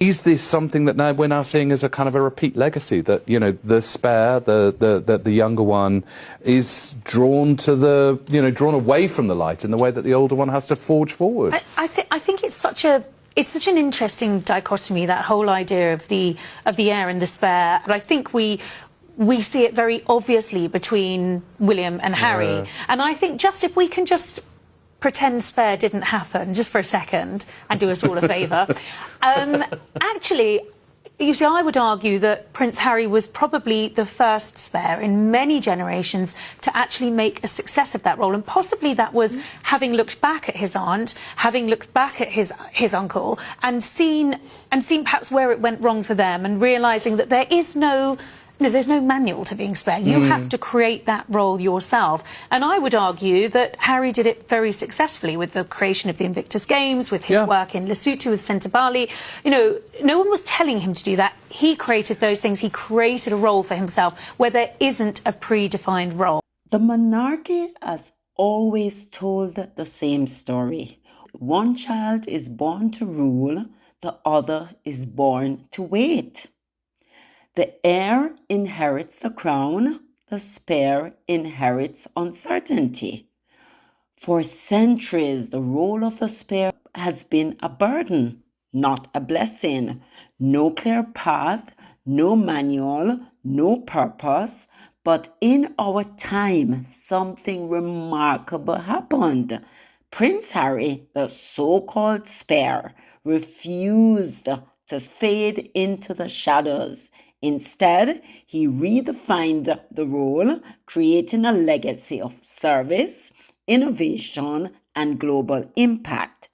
Is this something that now we're now seeing as a kind of a repeat legacy, that, you know, the spare, the younger one is drawn to the, you know, drawn away from the light in the way that the older one has to forge forward? I think it's such an interesting dichotomy, that whole idea of the heir and the spare. But I think we see it very obviously between William and Harry. And I think if we can just pretend spare didn't happen just for a second and do us all a favour. Actually, you see, I would argue that Prince Harry was probably the first spare in many generations to actually make a success of that role. And possibly that was having looked back at his aunt, having looked back at his uncle, and seen perhaps where it went wrong for them, and realising that there's no manual to being spare. You have to create that role yourself. And I would argue that Harry did it very successfully with the creation of the Invictus Games, with his work in Lesotho with Sentebale. You know, no one was telling him to do that. He created those things. He created a role for himself where there isn't a predefined role. The monarchy has always told the same story. One child is born to rule, the other is born to wait. The heir inherits the crown, the spare inherits uncertainty. For centuries, the role of the spare has been a burden, not a blessing. No clear path, no manual, no purpose. But in our time, something remarkable happened. Prince Harry, the so-called spare, refused to fade into the shadows. Instead, he redefined the role, creating a legacy of service, innovation, and global impact.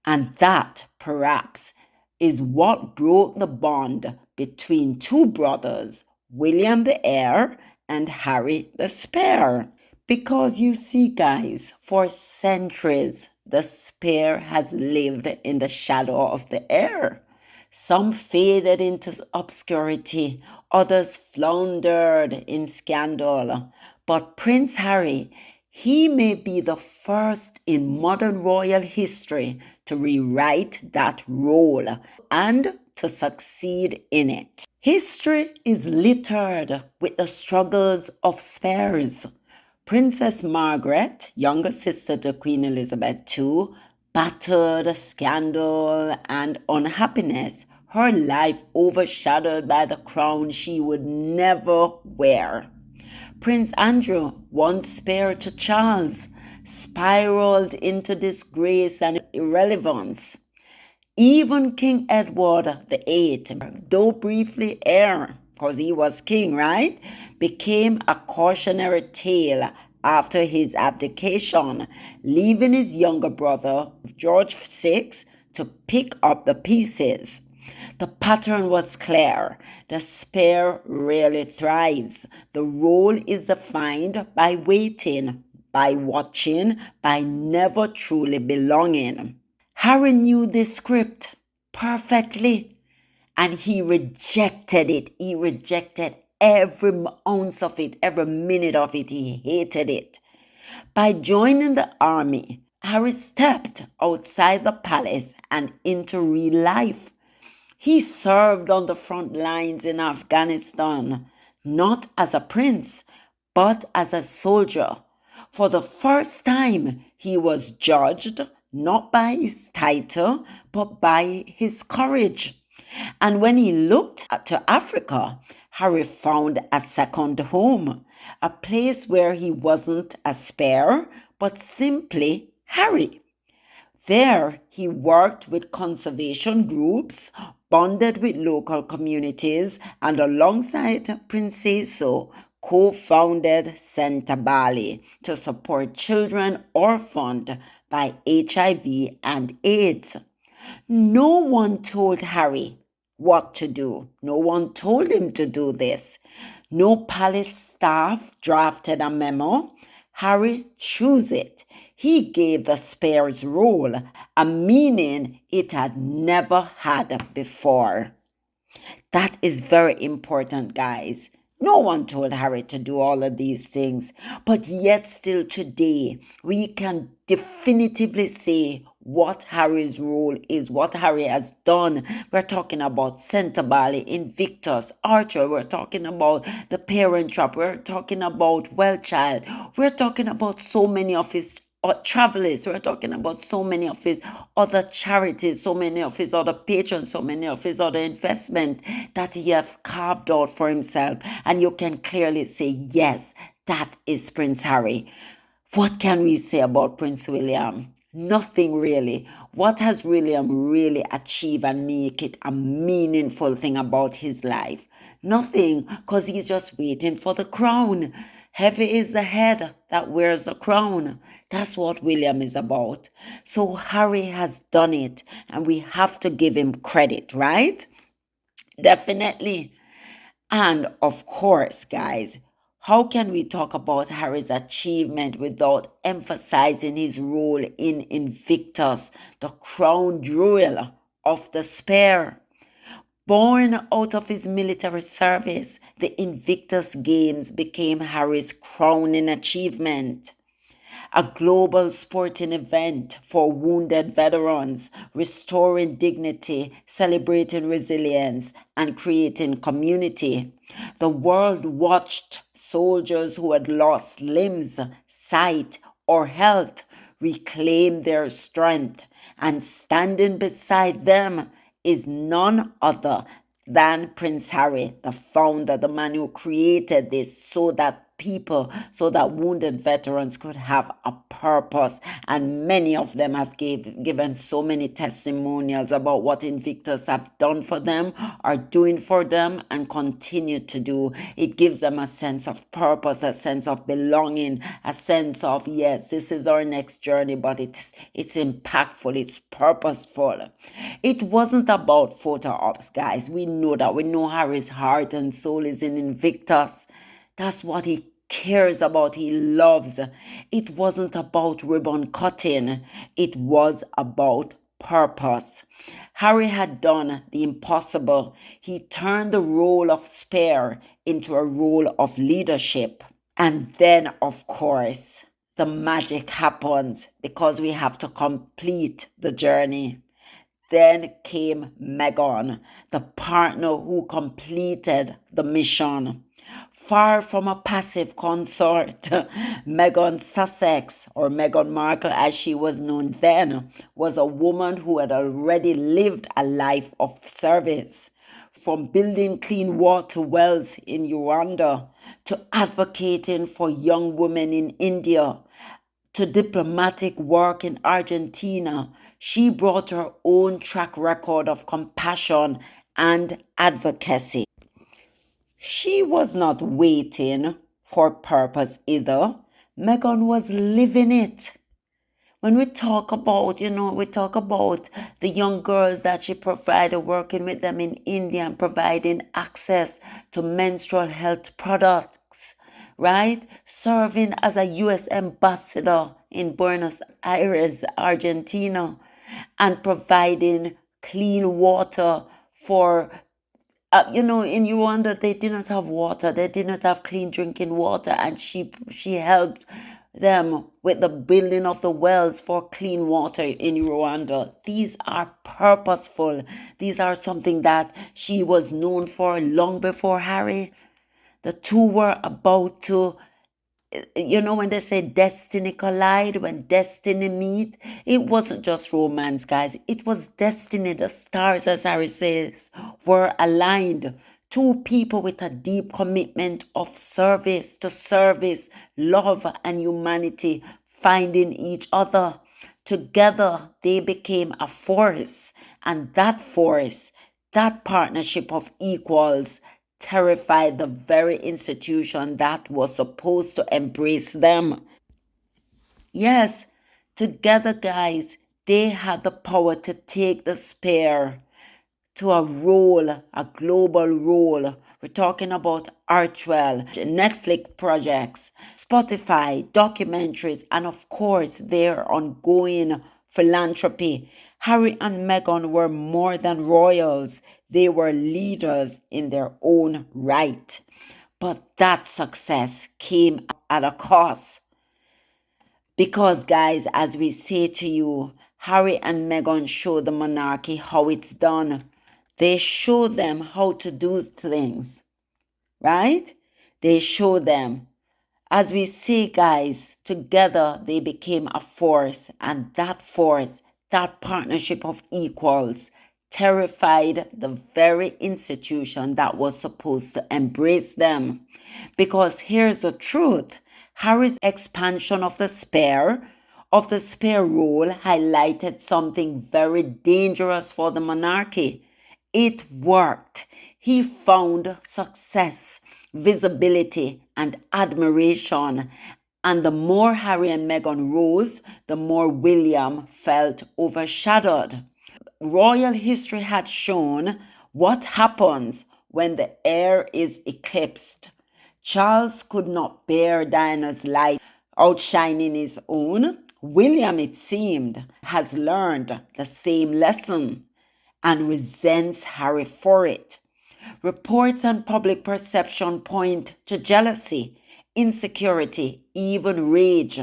And that, perhaps, is what broke the bond between two brothers, William the heir and Harry the spare. Because you see, guys, for centuries, the spare has lived in the shadow of the heir. Some faded into obscurity, others floundered in scandal. But Prince Harry, he may be the first in modern royal history to rewrite that role and to succeed in it. History is littered with the struggles of spares. Princess Margaret, younger sister to Queen Elizabeth II, battered scandal and unhappiness, her life overshadowed by the crown she would never wear. Prince Andrew, once spare to Charles, spiraled into disgrace and irrelevance. Even King Edward VIII, though briefly heir, because he was king, right, became a cautionary tale after his abdication, leaving his younger brother, George VI, to pick up the pieces. The pattern was clear. The spare rarely thrives. The role is defined by waiting, by watching, by never truly belonging. Harry knew this script perfectly, and he rejected it. He rejected every ounce of it, every minute of it. He hated it. By joining the army, Harry stepped outside the palace and into real life. He served on the front lines in Afghanistan, not as a prince, but as a soldier. For the first time, he was judged not by his title, but by his courage. And when he looked to Africa, Harry found a second home, a place where he wasn't a spare, but simply Harry. There, he worked with conservation groups, bonded with local communities, and alongside Prince Seso, co-founded Sentebale to support children orphaned by HIV and AIDS. No one told Harry what to do. No one told him to do this. No palace staff drafted a memo. Harry chose it. He gave the spare's role a meaning it had never had before. That is very important, guys. No one told Harry to do all of these things, but yet still today, we can definitively say what Harry's role is, what Harry has done. We're talking about Centre Bally, Invictus, Archer. We're talking about The Parent Trap. We're talking about Well Child. We're talking about so many of his Travelers. We're talking about so many of his other charities, so many of his other patrons, so many of his other investment that he have carved out for himself. And you can clearly say, yes, that is Prince Harry. What can we say about Prince William? Nothing really. What has William really achieved and make it a meaningful thing about his life? Nothing, because he's just waiting for the crown. Heavy is the head that wears the crown. That's what William is about. So Harry has done it, and we have to give him credit, right? Definitely. And of course, guys, how can we talk about Harry's achievement without emphasizing his role in Invictus, the crown jewel of the Spear? Born out of his military service, the Invictus Games became Harry's crowning achievement. A global sporting event for wounded veterans, restoring dignity, celebrating resilience, and creating community. The world watched soldiers who had lost limbs, sight, or health reclaim their strength, and standing beside them is none other than Prince Harry, the founder, the man who created this so that people, so that wounded veterans could have a purpose. And many of them have given so many testimonials about what Invictus have done for them, are doing for them, and continue to do. It gives them a sense of purpose, a sense of belonging, a sense of, yes, this is our next journey, but it's impactful, it's purposeful. It wasn't about photo ops, guys. We know that. We know Harry's heart and soul is in Invictus. That's what he cares about, he loves. It wasn't about ribbon cutting, it was about purpose. Harry had done the impossible. He turned the role of spare into a role of leadership. And then, of course, the magic happens because we have to complete the journey. Then came Meghan, the partner who completed the mission. Far from a passive consort, Meghan Sussex, or Meghan Markle as she was known then, was a woman who had already lived a life of service. From building clean water wells in Rwanda, to advocating for young women in India, to diplomatic work in Argentina, she brought her own track record of compassion and advocacy. She was not waiting for purpose either. Meghan was living it. When we talk about, we talk about the young girls that she provided, working with them in India and providing access to menstrual health products, right? Serving as a U.S. ambassador in Buenos Aires, Argentina, and providing clean water for in Rwanda, they did not have water. They did not have clean drinking water, and she helped them with the building of the wells for clean water in Rwanda. These are purposeful. These are something that she was known for long before Harry. The two were about to, when they say destiny collide, when destiny meet, it wasn't just romance, guys. It was destiny. The stars, as Harry says, were aligned. Two people with a deep commitment of service to service, love, and humanity finding each other. Together, they became a force. And that force, that partnership of equals, terrified the very institution that was supposed to embrace them. Yes, together, guys, they had the power to take the spear to a role, a global role. We're talking about Archwell, Netflix projects, Spotify, documentaries, and of course, their ongoing philanthropy. Harry and Meghan were more than royals. They were leaders in their own right. But that success came at a cost. Because, guys, as we say to you, Harry and Meghan show the monarchy how it's done. They show them how to do things, right? They show them. As we see, guys, together they became a force, and that force, that partnership of equals, terrified the very institution that was supposed to embrace them. Because here's the truth: Harry's expansion of the spare role highlighted something very dangerous for the monarchy. It worked. He found success, visibility, and admiration. And the more Harry and Meghan rose, the more William felt overshadowed. Royal history had shown what happens when the heir is eclipsed. Charles could not bear Diana's light outshining his own. William, it seemed, has learned the same lesson and resents Harry for it. Reports and public perception point to jealousy, insecurity, even rage.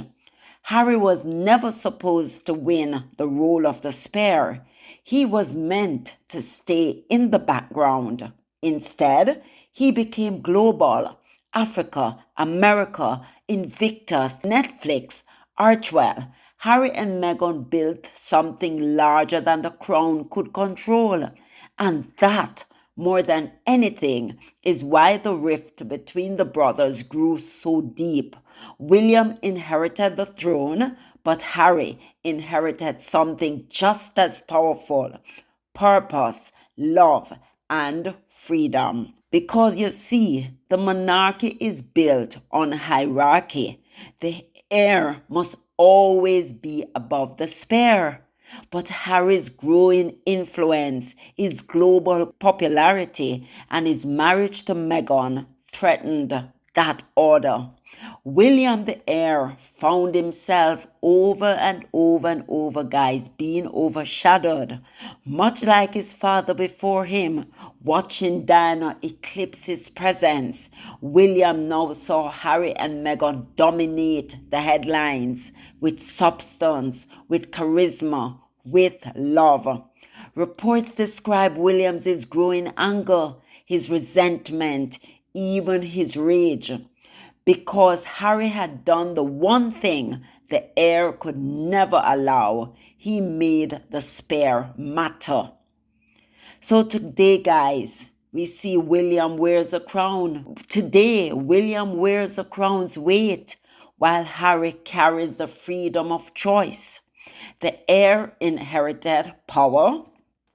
Harry was never supposed to win the role of the spare. He was meant to stay in the background. Instead, he became global. Africa, America, Invictus, Netflix, Archwell. Harry and Meghan built something larger than the crown could control. And that, more than anything, is why the rift between the brothers grew so deep. William inherited the throne, but Harry inherited something just as powerful: purpose, love, and freedom. Because you see, the monarchy is built on hierarchy. The heir must always be above the spare. But Harry's growing influence, his global popularity, and his marriage to Meghan threatened that order. William the heir found himself over and over, guys, being overshadowed. Much like his father before him, watching Diana eclipse his presence, William now saw Harry and Meghan dominate the headlines with substance, with charisma, with love. Reports describe William's growing anger, his resentment, even his rage. Because Harry had done the one thing the heir could never allow, he made the spare matter. So today, guys, we see William wears a crown. Today, William wears a crown's weight, while Harry carries the freedom of choice. The heir inherited power,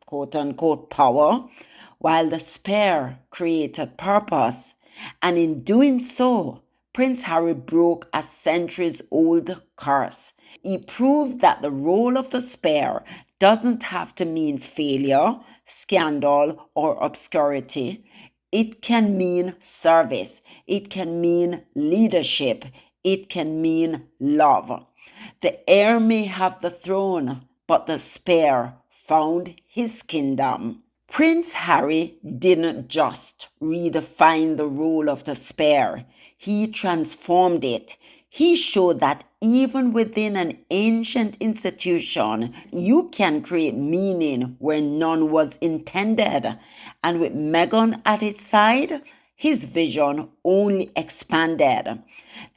quote unquote power, while the spare created purpose. And in doing so, Prince Harry broke a centuries-old curse. He proved that the role of the spare doesn't have to mean failure, scandal, or obscurity. It can mean service. It can mean leadership. It can mean love. The heir may have the throne, but the spare found his kingdom. Prince Harry didn't just redefine the role of the spare, he transformed it. He showed that even within an ancient institution, you can create meaning where none was intended. And with Meghan at his side, his vision only expanded.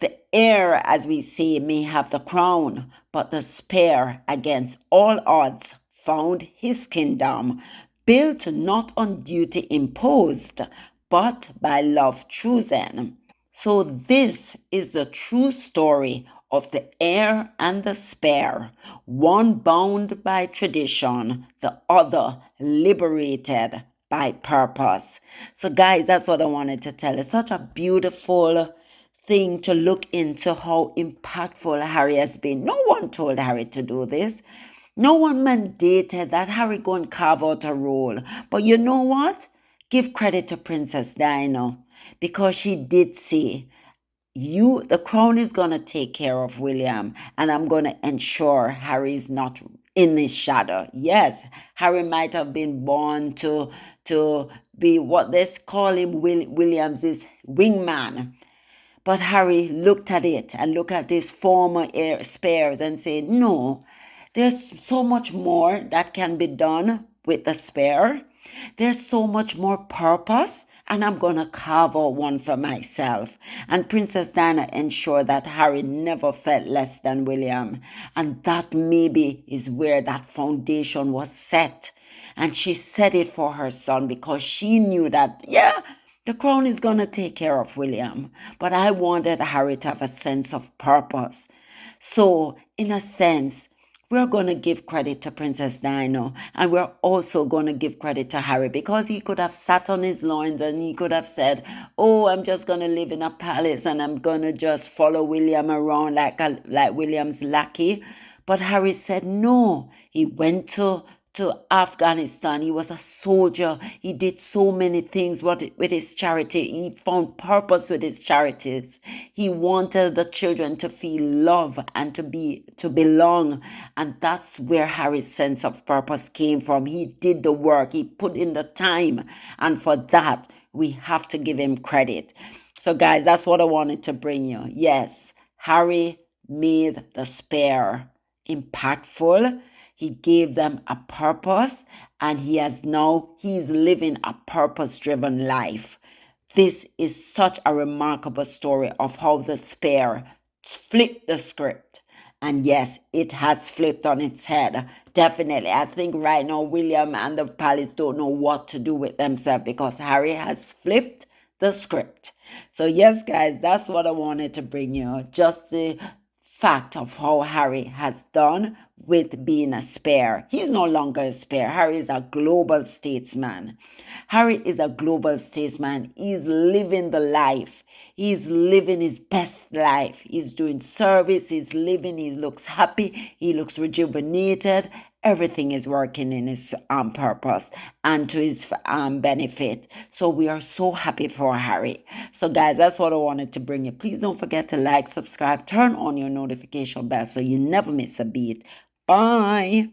The heir, as we say, may have the crown, but the spare, against all odds, found his kingdom, built not on duty imposed, but by love chosen. So this is the true story of the heir and the spare, one bound by tradition, the other liberated by purpose. So guys, that's what I wanted to tell. It's such a beautiful thing to look into how impactful Harry has been. No one told Harry to do this. No one mandated that Harry go and carve out a role. But you know what? Give credit to Princess Diana, because she did say, the crown is going to take care of William, and I'm going to ensure Harry is not in his shadow. Yes, Harry might have been born to be what they call him, William's wingman. But Harry looked at it and looked at his former spares and said, no, There's so much more that can be done with the spare. There's so much more purpose, and I'm going to carve out one for myself. And Princess Diana ensured that Harry never felt less than William. And that maybe is where that foundation was set. And she set it for her son because she knew that, yeah, the crown is going to take care of William. But I wanted Harry to have a sense of purpose. So, in a sense, we're going to give credit to Princess Diana, and we're also going to give credit to Harry, because he could have sat on his loins and he could have said, oh, I'm just going to live in a palace and I'm going to just follow William around like William's lackey. But Harry said no. He went to Afghanistan. He was a soldier. He did so many things with his charity. He found purpose with his charities. He wanted the children to feel love and to belong. And that's where Harry's sense of purpose came from. He did the work. He put in the time. And for that, we have to give him credit. So guys, that's what I wanted to bring you. Yes, Harry made the spare impactful. He gave them a purpose, and he's living a purpose-driven life. This is such a remarkable story of how the spare flipped the script. And yes, it has flipped on its head. Definitely. I think right now William and the palace don't know what to do with themselves because Harry has flipped the script. So yes, guys, that's what I wanted to bring you. Just the fact of how Harry has done with being a spare. He's no longer a spare. Harry is a global statesman. Harry is a global statesman. He's living the life. He's living his best life. He's doing service. He's living. He looks happy. He looks rejuvenated. Everything is working in his purpose and to his benefit. So we are so happy for Harry. So guys, that's what I wanted to bring you. Please don't forget to like, subscribe, turn on your notification bell so you never miss a beat. Bye.